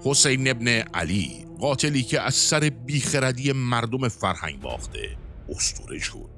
حسین ابن علی، قاتلی که از سر بیخردی مردم فرهنگ باخته اسطوره شد.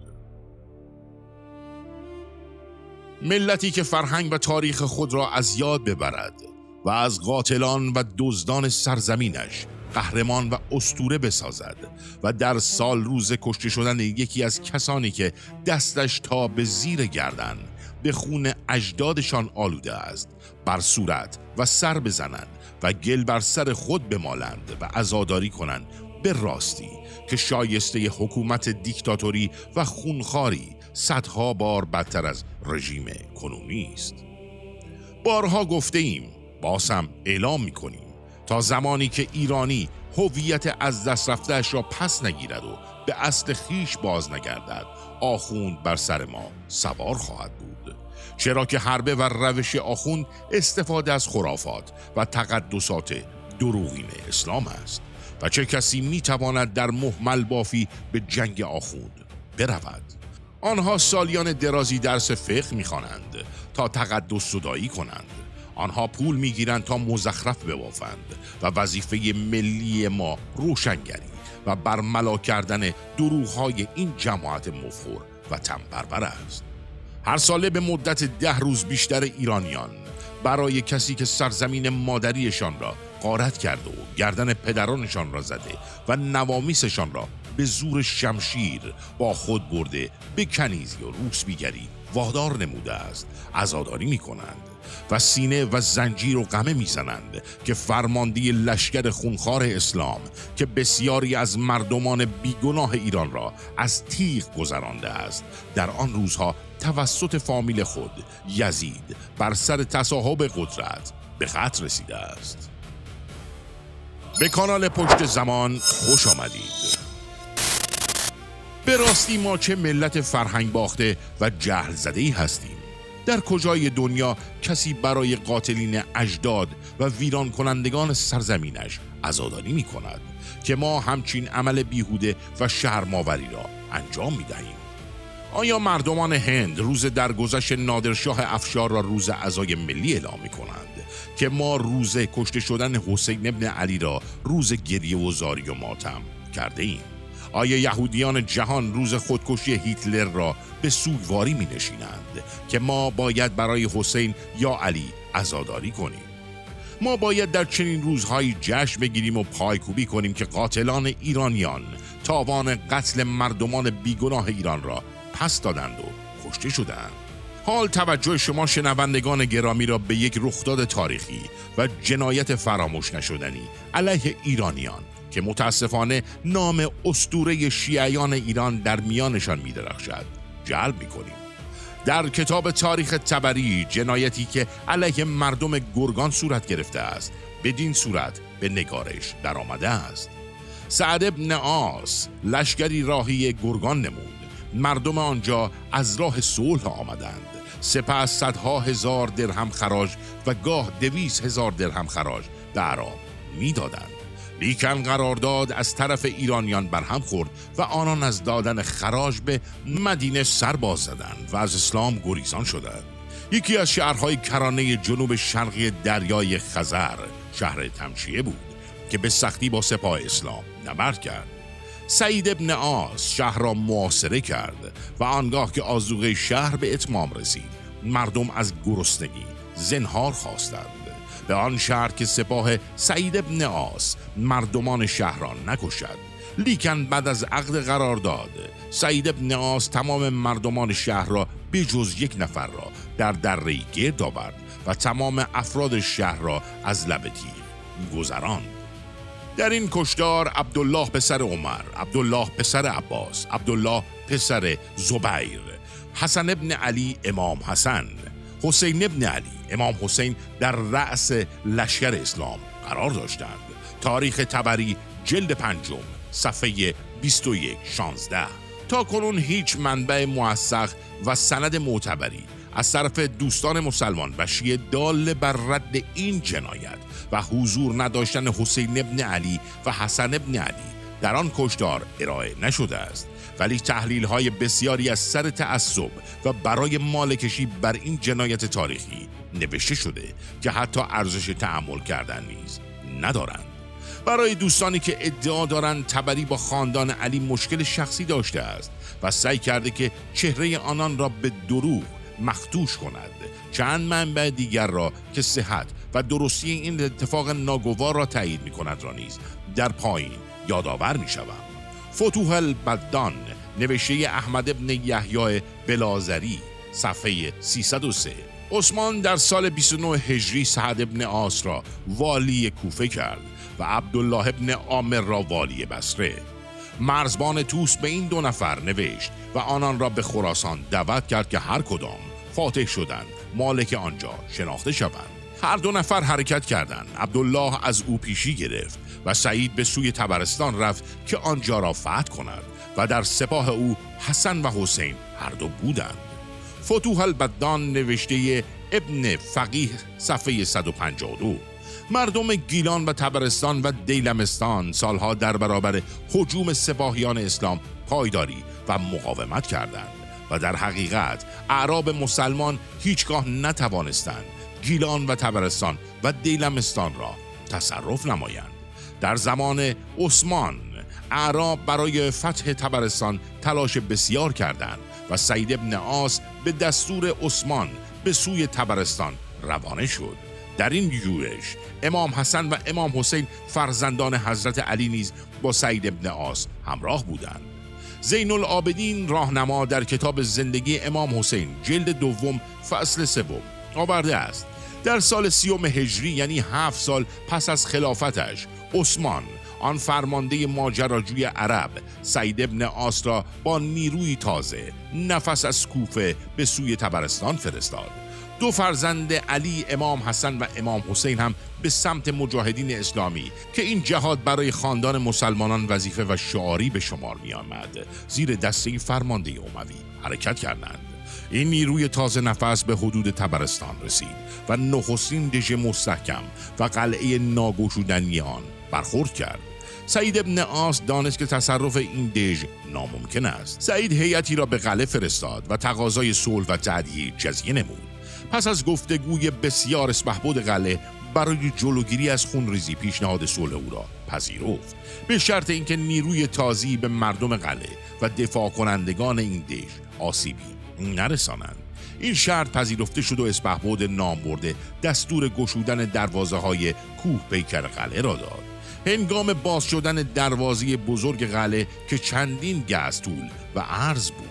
ملتی که فرهنگ و تاریخ خود را از یاد ببرد و از قاتلان و دزدان سرزمینش قهرمان و اسطوره بسازد و در سال روز کشته شدن یکی از کسانی که دستش تا به زیر گردن به خون اجدادشان آلوده است بر صورت و سر بزنند و گل بر سر خود بمالند و عزاداری کنند، به راستی که شایسته حکومت دیکتاتوری و خونخواری صدها بار بدتر از رژیم کنونی است. بارها گفته ایم، باز هم اعلام می‌کنیم، تا زمانی که ایرانی هویت از دست رفته‌اش را پس نگیرد و به اصل خیش باز نگردد، آخوند بر سر ما سوار خواهد بود. چرا که حربه و روش آخوند استفاده از خرافات و تقدسات دروغین اسلام است و چه کسی میتواند در مهمل بافی به جنگ آخوند برود؟ آنها سالیان درازی درس فقه میخوانند تا تقدس زدایی کنند. آنها پول میگیرند تا مزخرف ببافند و وظیفه ملی ما روشنگری و برملا کردن دروغ‌های این جماعت مفخور و تن‌پرور است. هر ساله به مدت 10 روز بیشتر ایرانیان برای کسی که سرزمین مادریشان را غارت کرده و گردن پدرانشان را زده و نوامیسشان را به زور شمشیر با خود برده به کنیزی و روسبیگری وادار نموده است، عزاداری می کنند و سینه و زنجیر و قمه می زنند که فرماندهی لشکر خونخوار اسلام که بسیاری از مردمان بیگناه ایران را از تیغ گذرانده است، در آن روزها توسط فامیل خود یزید بر سر تصاحب قدرت به قتل رسیده است. به کانال پشت زمان خوش آمدید. به راستی ما چه ملت فرهنگ باخته و جهل زده‌ای هستیم. در کجای دنیا کسی برای قاتلین اجداد و ویران کنندگان سرزمینش عزاداری می کند که ما همچین عمل بیهوده و شرم‌آوری را انجام می دهیم؟ آیا مردمان هند روز درگذشت نادرشاه افشار را روز عزای ملی اعلام می کنند که ما روز کشته شدن حسین ابن علی را روز گریه و زاری و ماتم کرده ایم؟ آیا یهودیان جهان روز خودکشی هیتلر را به سوگواری می نشینند که ما باید برای حسین یا علی عزاداری کنیم؟ ما باید در چنین روزهایی جشن بگیریم و پایکوبی کنیم که قاتلان ایرانیان تاوان قتل مردمان بیگناه ایران را پس دادند و کشته شدند. حال توجه شما شنوندگان گرامی را به یک رخداد تاریخی و جنایت فراموش نشدنی علیه ایرانیان که متاسفانه نام اسطوره شیعیان ایران در میانشان می‌درخشد جلب می‌کنیم. در کتاب تاریخ طبری جنایتی که علیه مردم گرگان صورت گرفته است بدین صورت به نگارش در آمده است. سعد ابن عاص لشکری راهی گرگان نمود. مردم آنجا از راه صلح آمدند. سپس صدها هزار درهم خراج و گاه 200,000 درهم خراج به اعراب می‌دادند. لیکن قرارداد از طرف ایرانیان برهم خورد و آنان از دادن خراج به مدینه سر باز زدند و از اسلام گریزان شدند. یکی از شهرهای کرانه جنوب شرقی دریای خزر شهر تمشیه بود که به سختی با سپاه اسلام نبرد کرد. سعید ابن عاص شهر را محاصره کرد و آنگاه که آذوقه شهر به اتمام رسید مردم از گرسنگی زنهار خواستند. به آن شهر که سپاه سعید ابن عاص مردمان شهر را نکشد. لیکن بعد از عقد قرارداد سعید ابن عاص تمام مردمان شهر را به جز 1 نفر را در دره‌ای گرد آورد و تمام افراد شهر را از لب تیغ گذراند. در این کشتار عبدالله پسر عمر، عبدالله پسر عباس، عبدالله پسر زبیر، حسن ابن علی امام حسن، حسین ابن علی امام حسین در رأس لشکر اسلام قرار داشتند. تاریخ طبری جلد 5 صفحه 21-16. تا کنون هیچ منبع موثق و سند معتبری از طرف دوستان مسلمان و شیعه دال بر رد این جنایت و حضور نداشتن حسین ابن علی و حسن ابن علی در آن کشتار ارائه نشده است، ولی تحلیل‌های بسیاری از سر تعصب و برای مالکشی بر این جنایت تاریخی نوشته شده که حتی ارزش تأمل کردن نیز ندارند. برای دوستانی که ادعا دارند تبری با خاندان علی مشکل شخصی داشته است و سعی کرده که چهره آنان را به دروغ مخدوش کند، چند منبع دیگر را که صحت و درستی این اتفاق ناگوار را تایید می کند را نیز در پایین یادآور می شوم. فتوح البدان، نوشته احمد ابن یحیی بلازری، صفحه 303. عثمان در سال 29 هجری سعد ابن عاص را والی کوفه کرد و عبدالله ابن عامر را والی بصره. مرزبان طوس به این 2 نفر نوشت و آنان را به خراسان دعوت کرد که هر کدام فاتح شدند مالک آنجا شناخته شوند. هر 2 نفر حرکت کردند. عبدالله از او پیشی گرفت و سعید به سوی طبرستان رفت که آنجا را فتح کند و در سپاه او حسن و حسین هر دو بودند. فتوح البدان، نوشته ابن فقیه، صفحه 152. مردم گیلان و طبرستان و دیلمستان سالها در برابر هجوم سپاهیان اسلام پایداری و مقاومت کردند و در حقیقت اعراب مسلمان هیچگاه نتوانستند گیلان و طبرستان و دیلمستان را تصرف نمایند. در زمان عثمان اعراب برای فتح طبرستان تلاش بسیار کردند و سعید ابن عاص به دستور عثمان به سوی طبرستان روانه شد. در این یورش امام حسن و امام حسین فرزندان حضرت علی نیز با سعید ابن عاص همراه بودند. زین العابدین راهنما در کتاب زندگی امام حسین جلد 2 فصل 3 آورده است در سال 30 هجری، یعنی 7 سال پس از خلافتش، عثمان آن فرمانده ماجراجوی عرب سعید ابن عاص را با نیروی تازه نفس از کوفه به سوی طبرستان فرستاد. 2 فرزند علی، امام حسن و امام حسین، هم به سمت مجاهدین اسلامی که این جهاد برای خاندان مسلمانان وظیفه و شعاری به شمار می آمد، زیر دسته فرمانده اموی حرکت کردند. این نیروی تازه نفس به حدود طبرستان رسید و نخستین دژ مستحکم و قلعه ناگشودنی آن برخورد کرد. سعید ابن عاص دانست که تصرف این دژ ناممکن است. سعید هیئتی را به قلعه فرستاد و تقاضای صلح و تعدیه جزیه نمود. پس از گفتگوی بسیار اسپهبد قلعه برای جلوگیری از خونریزی پیشنهاد صلح او را پذیرفت، به شرط اینکه نیروی تازی به مردم قلعه و دفاع کنندگان این دژ آسیبی نرسانند. این شرط پذیرفته شد و اسپهبد نامبرده دستور گشودن دروازه‌های کوه پیکر قلعه را داد. هنگام باز شدن دروازه بزرگ قلعه که چندین گز طول و عرض بود،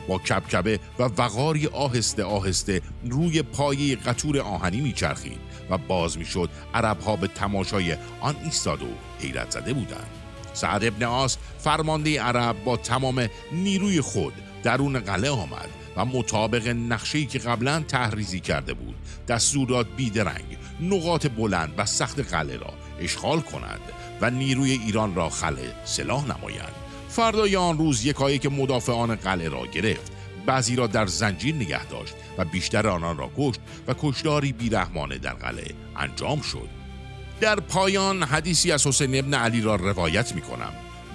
با کبکبه و وقاری آهسته آهسته روی پایه قطور آهنی میچرخید و باز میشد، عربها به تماشای آن ایستاد و حیرت زده بودند. سعد ابن عاص فرمانده عرب با تمام نیروی خود درون قلعه آمد و مطابق نقشه‌ای که قبلا تحریزی کرده بود دستور داد بیدرنگ نقاط بلند و سخت قلعه را اشغال کند و نیروی ایران را خلع سلاح نمایند. فردای آن روز یکایک مدافعان قلعه را گرفت، بعضی را در زنجیر نگه داشت و بیشتر آنان را کشت و کشتاری بیرحمانه در قلعه انجام شد. در پایان حدیثی از حسین ابن علی را روایت می کنم.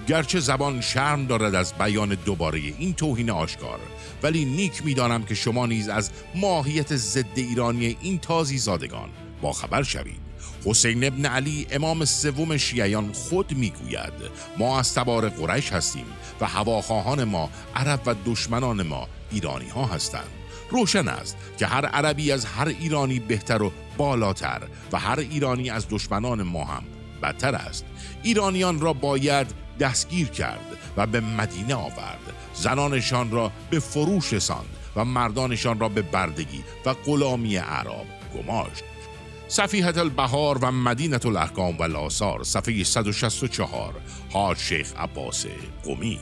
گرچه زبان شرم دارد از بیان دوباره این توهین آشکار، ولی نیک می دانم که شما نیز از ماهیت ضد ایرانی این تازی زادگان با خبر شوید. حسین ابن علی امام 3 شیعیان خود میگوید ما از تبار قریش هستیم و هواخواهان ما عرب و دشمنان ما ایرانی ها هستند. روشن است که هر عربی از هر ایرانی بهتر و بالاتر و هر ایرانی از دشمنان ما هم بدتر است. ایرانیان را باید دستگیر کرد و به مدینه آورد، زنانشان را به فروش رساند و مردانشان را به بردگی و غلامی اعراب گماشت. صفیحة البهار و مدینة الاحکام و الآثار، صفحه 164. حاج شیخ عباس قمی.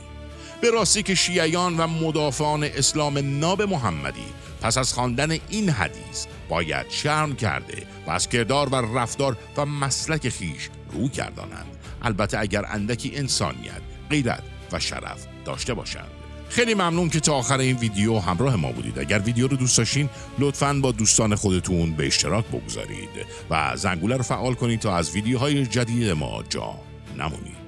به راستی که شیعیان و مدافعان اسلام ناب محمدی پس از خواندن این حدیث باید شرم کرده و از کردار و رفتار و مسلک خیش رو گردانند، البته اگر اندکی انسانیت، غیرت و شرف داشته باشند. خیلی ممنون که تا آخر این ویدیو همراه ما بودید. اگر ویدیو رو دوست داشتین لطفاً با دوستان خودتون به اشتراک بگذارید و زنگوله رو فعال کنید تا از ویدیوهای جدید ما جا نمونید.